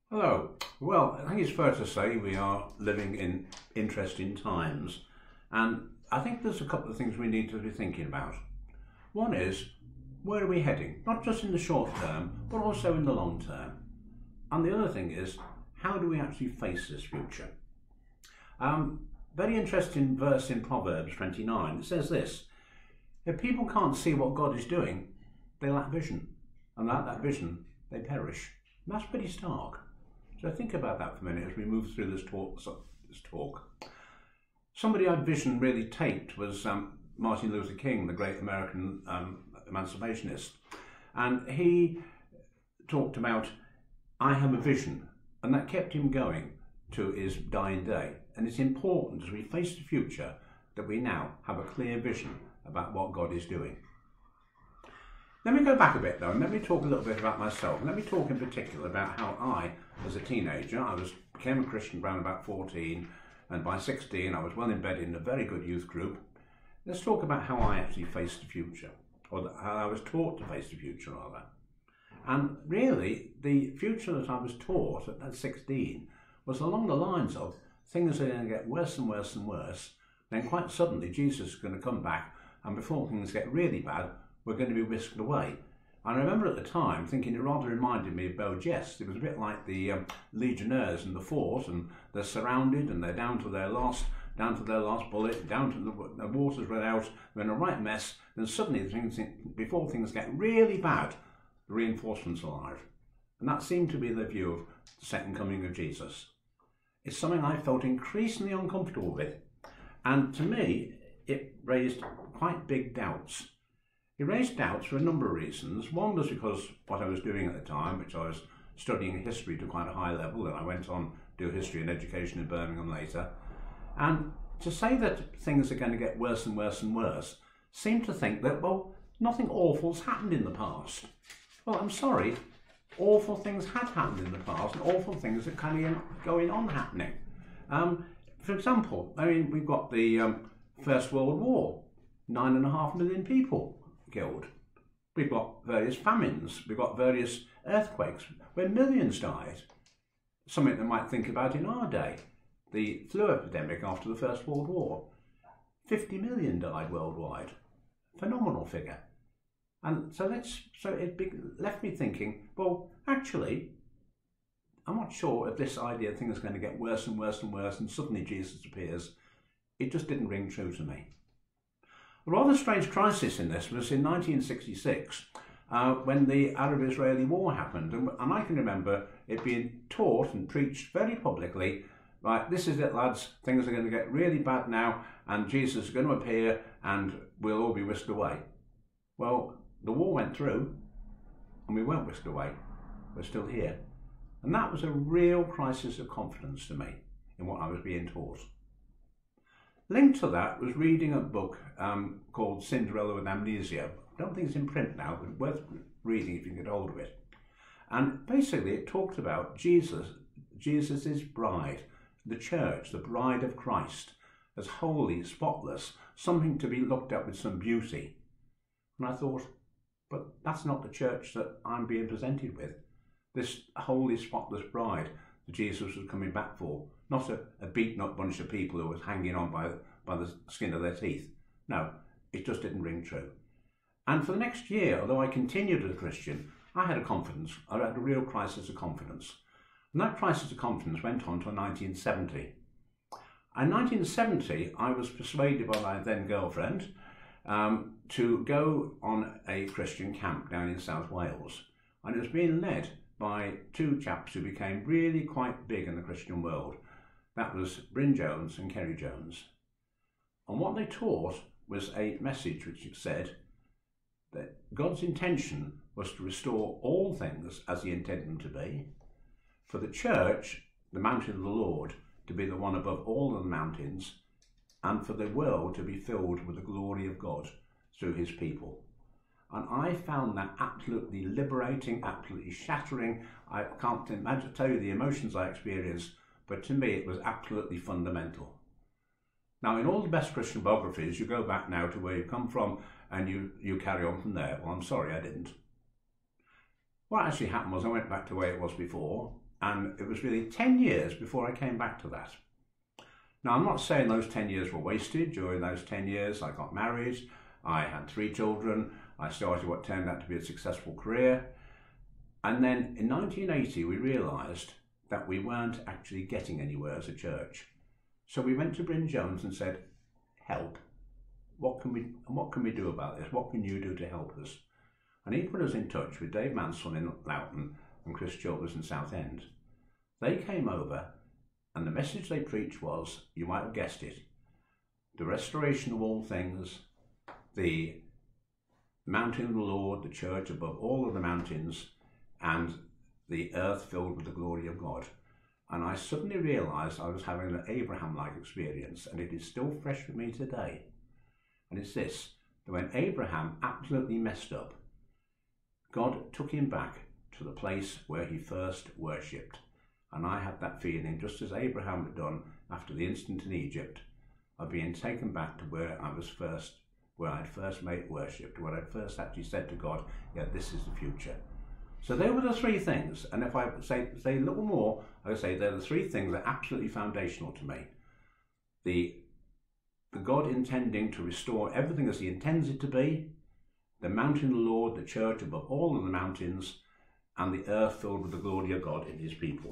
Hello. Well, I think it's fair to say we are living in interesting times, and I think there's a couple of things we need to be thinking about. One is, where are we heading? Not just in the short term, but also in the long term. And the other thing is, how do we actually face this future? Very interesting verse in Proverbs 29. It says this: if people can't see what God is doing, they lack vision, and without that vision, they perish. And that's pretty stark. So think about that for a minute as we move through this talk. Somebody I'd vision really taped was Martin Luther King, the great American emancipationist. And he talked about, I have a vision, and that kept him going to his dying day. And it's important as we face the future that we now have a clear vision about what God is doing. Let me go back a bit though, and let me talk a little bit about myself. Let me talk in particular about how I, as a teenager, became a Christian around about 14, and by 16 I was well embedded in a very good youth group. Let's talk about how I actually faced the future, or how I was taught to face the future rather. And really, the future that I was taught at 16 was along the lines of things are going to get worse and worse and worse. Then quite suddenly Jesus is going to come back, and before things get really bad, we're going to be whisked away. And I remember at the time thinking it rather reminded me of Beau Geste. It was a bit like the Legionnaires in the fort, and they're surrounded and they're down to their last bullet, down to the water's run out, they're in a right mess. Then suddenly, before things get really bad, the reinforcements arrive. And that seemed to be the view of the second coming of Jesus. It's something I felt increasingly uncomfortable with. And to me, it raised quite big doubts. It raised doubts for a number of reasons. One was because what I was doing at the time, which I was studying history to quite a high level, and I went on to do history and education in Birmingham later. And to say that things are going to get worse and worse and worse seemed to think that, well, nothing awful's happened in the past. Well, I'm sorry, awful things had happened in the past, and awful things are kind of going on happening. For example, we've got the First World War, 9.5 million people killed. We've got various famines, we've got various earthquakes where millions died. Something that might think about in our day, the flu epidemic after the First World War. 50 million died worldwide. Phenomenal figure. And so it left me thinking, well, actually, I'm not sure if this idea of things are going to get worse and worse and worse and suddenly Jesus appears. It just didn't ring true to me. A rather strange crisis in this was in 1966 when the Arab-Israeli war happened. And I can remember it being taught and preached very publicly, right, this is it lads, things are going to get really bad now and Jesus is going to appear and we'll all be whisked away. Well, the war went through and we weren't whisked away. We're still here. And that was a real crisis of confidence to me in what I was being taught. Linked to that was reading a book called Cinderella with Amnesia. I don't think it's in print now, but worth reading if you can get hold of it. And basically it talked about Jesus's bride, the church, the bride of Christ, as holy, spotless, something to be looked at with some beauty. And I thought, but that's not the church that I'm being presented with. This holy, spotless bride that Jesus was coming back for. Not a beaten up bunch of people who was hanging on by the skin of their teeth. No, it just didn't ring true. And for the next year, although I continued as a Christian, I had a real crisis of confidence. And that crisis of confidence went on to 1970. In 1970, I was persuaded by my then girlfriend to go on a Christian camp down in South Wales. And it was being led by two chaps who became really quite big in the Christian world. That was Bryn Jones and Kerry Jones. And what they taught was a message which said that God's intention was to restore all things as he intended them to be, for the church, the mountain of the Lord, to be the one above all the mountains, and for the world to be filled with the glory of God through his people. And I found that absolutely liberating, absolutely shattering. I can't imagine, tell you the emotions I experienced, but to me it was absolutely fundamental. Now, in all the best Christian biographies, you go back now to where you come from and you carry on from there. Well, I'm sorry, I didn't. What actually happened was I went back to where it was before, And it was really 10 years before I came back to that. Now, I'm not saying those 10 years were wasted. During those 10 years, I got married, I had 3 children, I started what turned out to be a successful career. And then in 1980, we realised that we weren't actually getting anywhere as a church. So we went to Bryn Jones and said, help. What can we do about this? What can you do to help us? And he put us in touch with Dave Mansell in Loughton and Chris Childers in Southend. They came over, and the message they preached was, you might have guessed it, the restoration of all things, the mountain of the Lord, the church above all of the mountains, and the earth filled with the glory of God. And I suddenly realised I was having an Abraham-like experience, and it is still fresh with me today. And it's this, that when Abraham absolutely messed up, God took him back to the place where he first worshipped. And I had that feeling, just as Abraham had done after the incident in Egypt, of being taken back to where I was first, where I'd first made worshipped, where I'd first actually said to God, yeah, this is the future. So they were the 3 things. And if I say a little more, I would say they're the 3 things that are absolutely foundational to me. The God intending to restore everything as he intends it to be, the mountain of the Lord, the church above all of the mountains, and the earth filled with the glory of God in his people.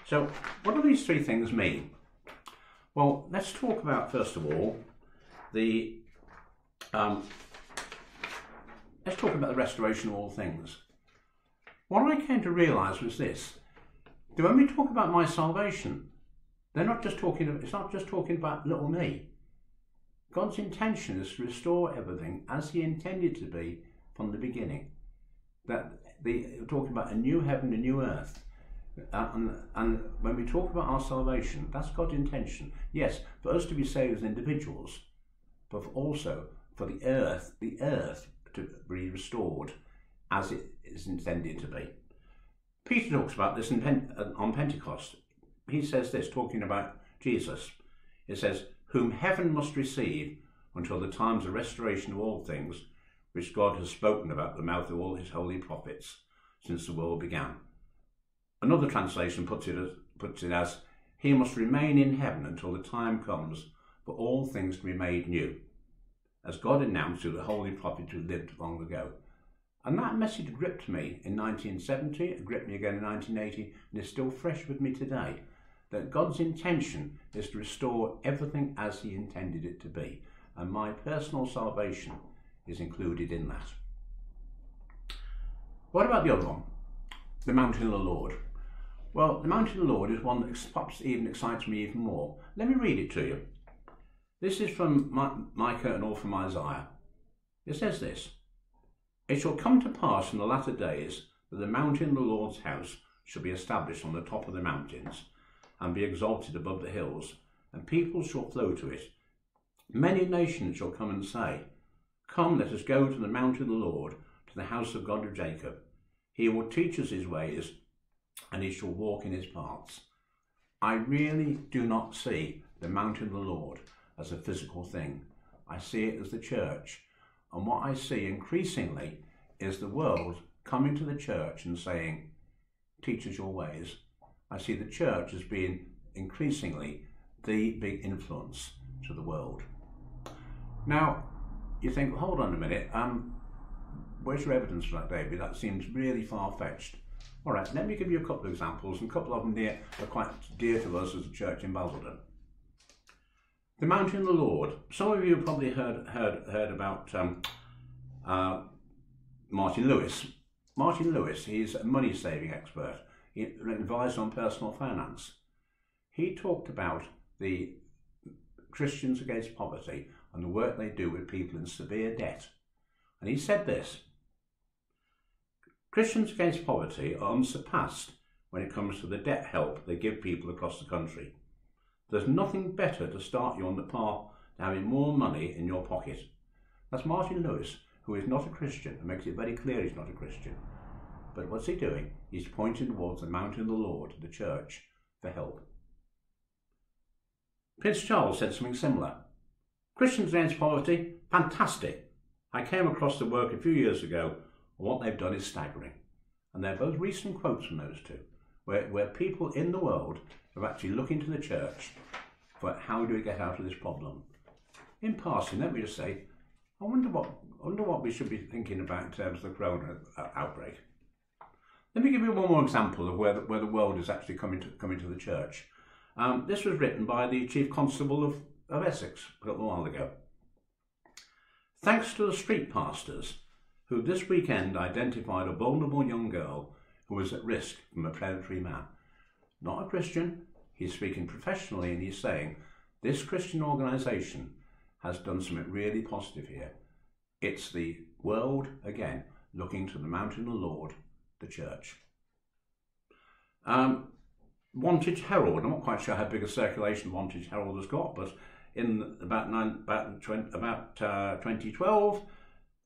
So what do these 3 things mean? Well, let's talk about, first of all, let's talk about the restoration of all things. What I came to realise was this, that when we talk about my salvation, it's not just talking about little me. God's intention is to restore everything as he intended to be from the beginning. We're talking about a new heaven, a new earth. And when we talk about our salvation, that's God's intention. Yes, for us to be saved as individuals, but also for the earth to be restored as it is intended to be. Peter talks about this on Pentecost. He says this, talking about Jesus. It says, whom heaven must receive until the times of restoration of all things, which God has spoken about the mouth of all his holy prophets since the world began. Another translation puts it as, he must remain in heaven until the time comes for all things to be made new, as God announced to the holy prophets who lived long ago. And that message gripped me in 1970, it gripped me again in 1980, and is still fresh with me today. That God's intention is to restore everything as he intended it to be. And my personal salvation is included in that. What about the other one? The mountain of the Lord. Well, the mountain of the Lord is one that perhaps even excites me even more. Let me read it to you. This is from Micah and all from Isaiah. It says this, it shall come to pass in the latter days that the mountain of the Lord's house shall be established on the top of the mountains, and be exalted above the hills, and people shall flow to it. Many nations shall come and say, come, let us go to the mountain of the Lord, to the house of God of Jacob. He will teach us his ways, and he shall walk in his paths. I really do not see the mountain of the Lord as a physical thing. I see it as the church. And what I see increasingly is the world coming to the church and saying, teach us your ways. I see the church as being increasingly the big influence to the world. Now, you think, well, hold on a minute, where's your evidence for that, David? That seems really far-fetched. All right, let me give you a couple of examples, and a couple of them are quite dear to us as a church in Basildon. The mountain of the Lord. Some of you have probably heard about Martin Lewis. Martin Lewis, he's a money-saving expert. He advised on personal finance. He talked about the Christians Against Poverty and the work they do with people in severe debt. And he said this, Christians Against Poverty are unsurpassed when it comes to the debt help they give people across the country. There's nothing better to start you on the path to having more money in your pocket. That's Martin Lewis, who is not a Christian, and makes it very clear he's not a Christian. But what's he doing? He's pointing towards the mountain of the Lord, the church, for help. Prince Charles said something similar. Christians Against Poverty, fantastic. I came across the work a few years ago, and what they've done is staggering. And they're both recent quotes from those two. where people in the world are actually looking to the church for how do we get out of this problem. In passing, let me just say, I wonder what we should be thinking about in terms of the corona outbreak. Let me give you one more example of where the world is actually coming to the church. This was written by the Chief Constable of Essex a little while ago. Thanks to the street pastors who this weekend identified a vulnerable young girl who was at risk from a predatory man. Not a Christian, he's speaking professionally, and he's saying this Christian organisation has done something really positive here. It's the world, again, looking to the mountain of the Lord, the church. Wantage Herald, I'm not quite sure how big a circulation Wantage Herald has got, but in about 2012,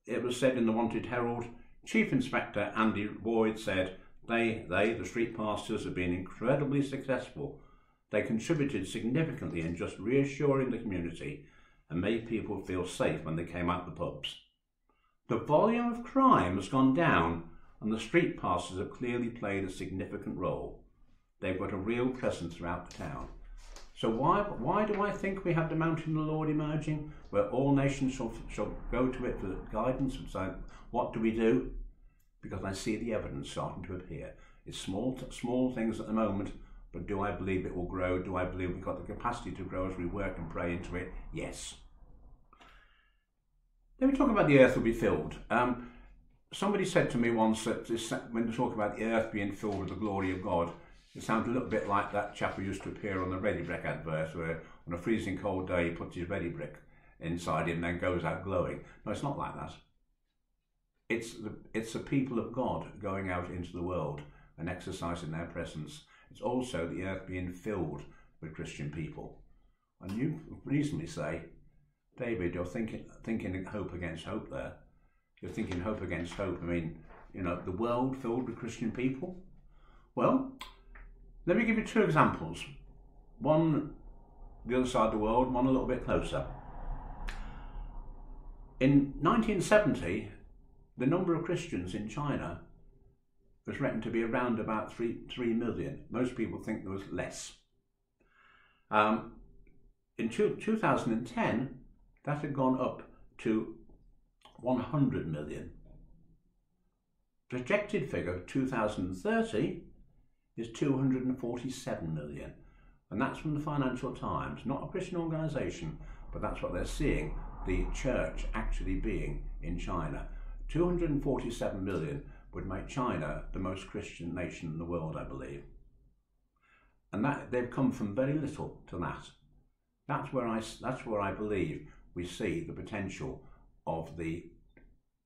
it was said in the Wantage Herald, Chief Inspector Andy Boyd said, the street pastors have been incredibly successful. They contributed significantly in just reassuring the community and made people feel safe when they came out the pubs. The volume of crime has gone down, and the street pastors have clearly played a significant role. They've got a real presence throughout the town. So why do I think we have the mountain of the Lord emerging, where all nations shall go to it for guidance and say, what do we do? Because I see the evidence starting to appear. It's small things at the moment, but do I believe it will grow? Do I believe we've got the capacity to grow as we work and pray into it? Yes. Let me talk about the earth will be filled. Somebody said to me once that when they talk about the earth being filled with the glory of God, it sounds a little bit like that chap who used to appear on the Ready Brick advert, where on a freezing cold day he puts his Ready Brick inside him and then goes out glowing. No, it's not like that. It's the people of God going out into the world and exercising their presence. It's also the earth being filled with Christian people. And you reasonably say, David, you're thinking hope against hope there. You're thinking hope against hope. I mean, the world filled with Christian people. Well, let me give you two examples. One the other side of the world, one a little bit closer. In 1970, the number of Christians in China was reckoned to be around about 3 million. Most people think there was less. In 2010, that had gone up to 100 million. Projected figure of 2030 is 247 million. And that's from the Financial Times, not a Christian organisation, but that's what they're seeing the church actually being in China. 247 million would make China the most Christian nation in the world, I believe. And that they've come from very little to that. That's where I believe we see the potential of the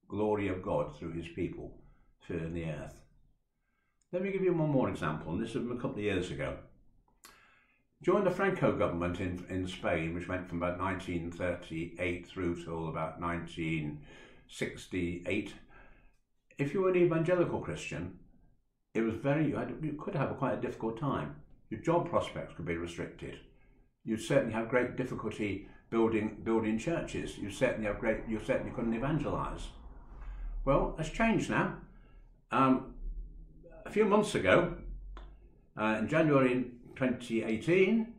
glory of God through his people filling the earth. Let me give you one more example, and this was a couple of years ago. During the Franco government in Spain, which went from about 1938 through till about 1968, if you were an evangelical Christian, it was you could have quite a difficult time. Your job prospects could be restricted. You'd certainly have great difficulty building churches. You certainly couldn't evangelise. Well, that's changed now. A few months ago, in January 2018,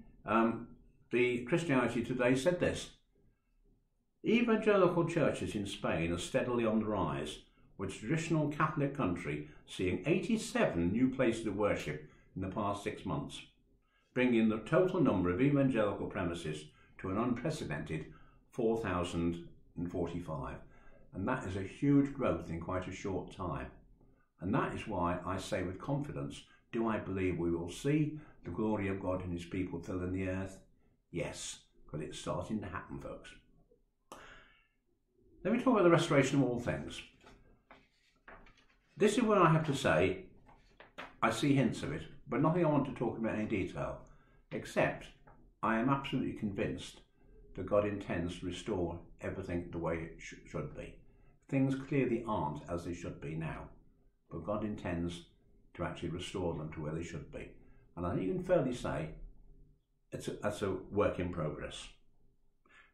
the Christianity Today said this: evangelical churches in Spain are steadily on the rise, with traditional Catholic country seeing 87 new places of worship in the past 6 months, bringing the total number of evangelical premises to an unprecedented 4,045. And that is a huge growth in quite a short time. And that is why I say with confidence, do I believe we will see the glory of God and his people filling the earth? Yes, because it's starting to happen, folks. Let me talk about the restoration of all things. This is where I have to say, I see hints of it, but nothing I want to talk about in any detail, except I am absolutely convinced that God intends to restore everything the way it should be. Things clearly aren't as they should be now, but God intends to actually restore them to where they should be. And I think you can fairly say that's a work in progress.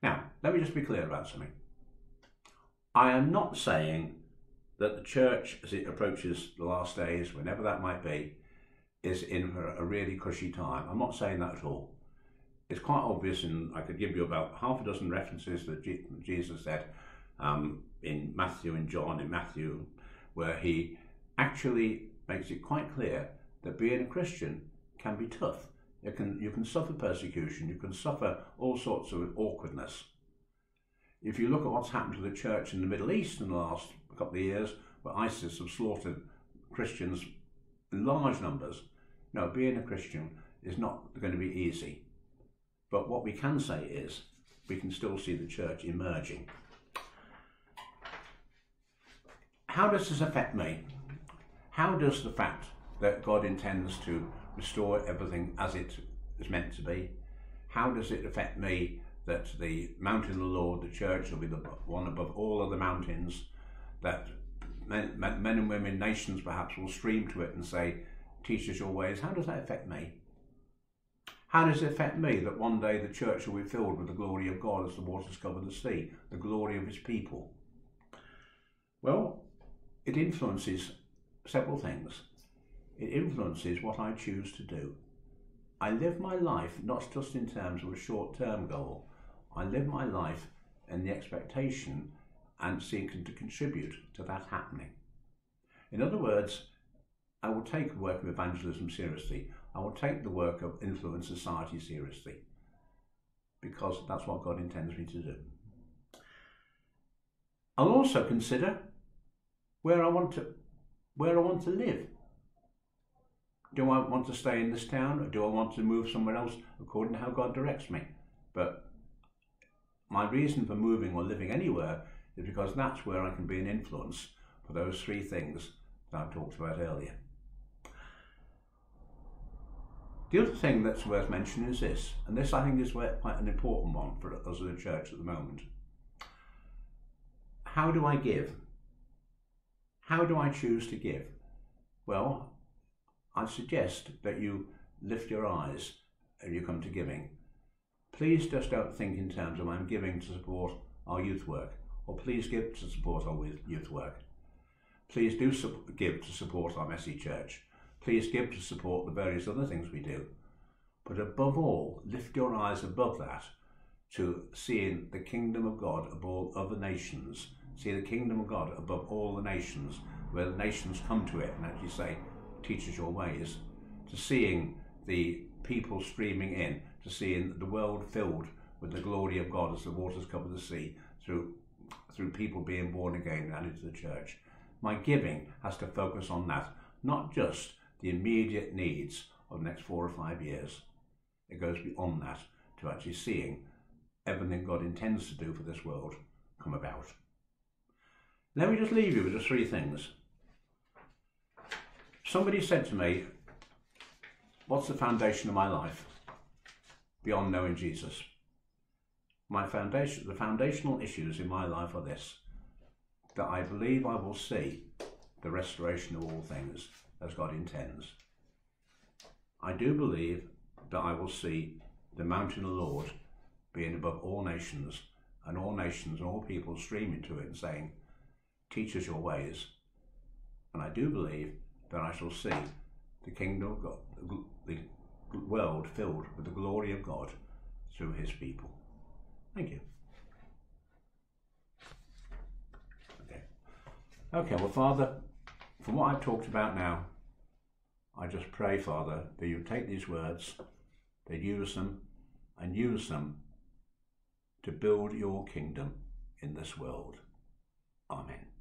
Now, let me just be clear about something. I am not saying that the church, as it approaches the last days, whenever that might be, is in for a really cushy time. I'm not saying that at all. It's quite obvious, and I could give you about half a dozen references that Jesus said in Matthew and John, in Matthew, where he actually makes it quite clear that being a Christian can be tough. You can suffer persecution, you can suffer all sorts of awkwardness. If you look at what's happened to the church in the Middle East in the last couple of years, where ISIS have slaughtered Christians in large numbers, no, being a Christian is not going to be easy. But what we can say is we can still see the church emerging. How does this affect me? How does the fact that God intends to restore everything as it is meant to be, how does it affect me that the mountain of the Lord, the church, will be the one above all other mountains, that men and women, nations perhaps, will stream to it and say, teach us your ways? How does that affect me? How does it affect me that one day the church will be filled with the glory of God as the waters cover the sea, the glory of his people? Well, it influences several things. It influences what I choose to do. I live my life not just in terms of a short-term goal. I live my life in the expectation and seeking to contribute to that happening. In other words, I will take the work of evangelism seriously. I will take the work of influence society seriously, because that's what God intends me to do. I'll also consider where I want to live. Do I want to stay in this town, or do I want to move somewhere else according to how God directs me? But my reason for moving or living anywhere is because that's where I can be an influence for those three things that I've talked about earlier. The other thing that's worth mentioning is this, and this I think is quite an important one for us as a church at the moment. How do I give? How do I choose to give? Well, I suggest that you lift your eyes when you come to giving. Please just don't think in terms of I'm giving to support our youth work, or please give to support our youth work. Please do give to support our messy church. Please give to support the various other things we do. But above all, lift your eyes above that to seeing the kingdom of God above other nations. See the kingdom of God above all the nations, where the nations come to it and actually say, teach us your ways, to seeing the people streaming in, to seeing the world filled with the glory of God as the waters cover the sea, through people being born again and added to the church. My giving has to focus on that, not just the immediate needs of the next 4 or 5 years. It goes beyond that to actually seeing everything God intends to do for this world come about. Let me just leave you with just 3 things. Somebody said to me, what's the foundation of my life beyond knowing Jesus? The foundational issues in my life are this, that I believe I will see the restoration of all things as God intends. I do believe that I will see the mountain of the Lord being above all nations and all people streaming to it and saying, teach us your ways. And I do believe that I shall see the kingdom of God, the world filled with the glory of God through his people. Thank you. Okay, well, Father, from what I've talked about now, I just pray, Father, that you take these words, that use them to build your kingdom in this world. Amen.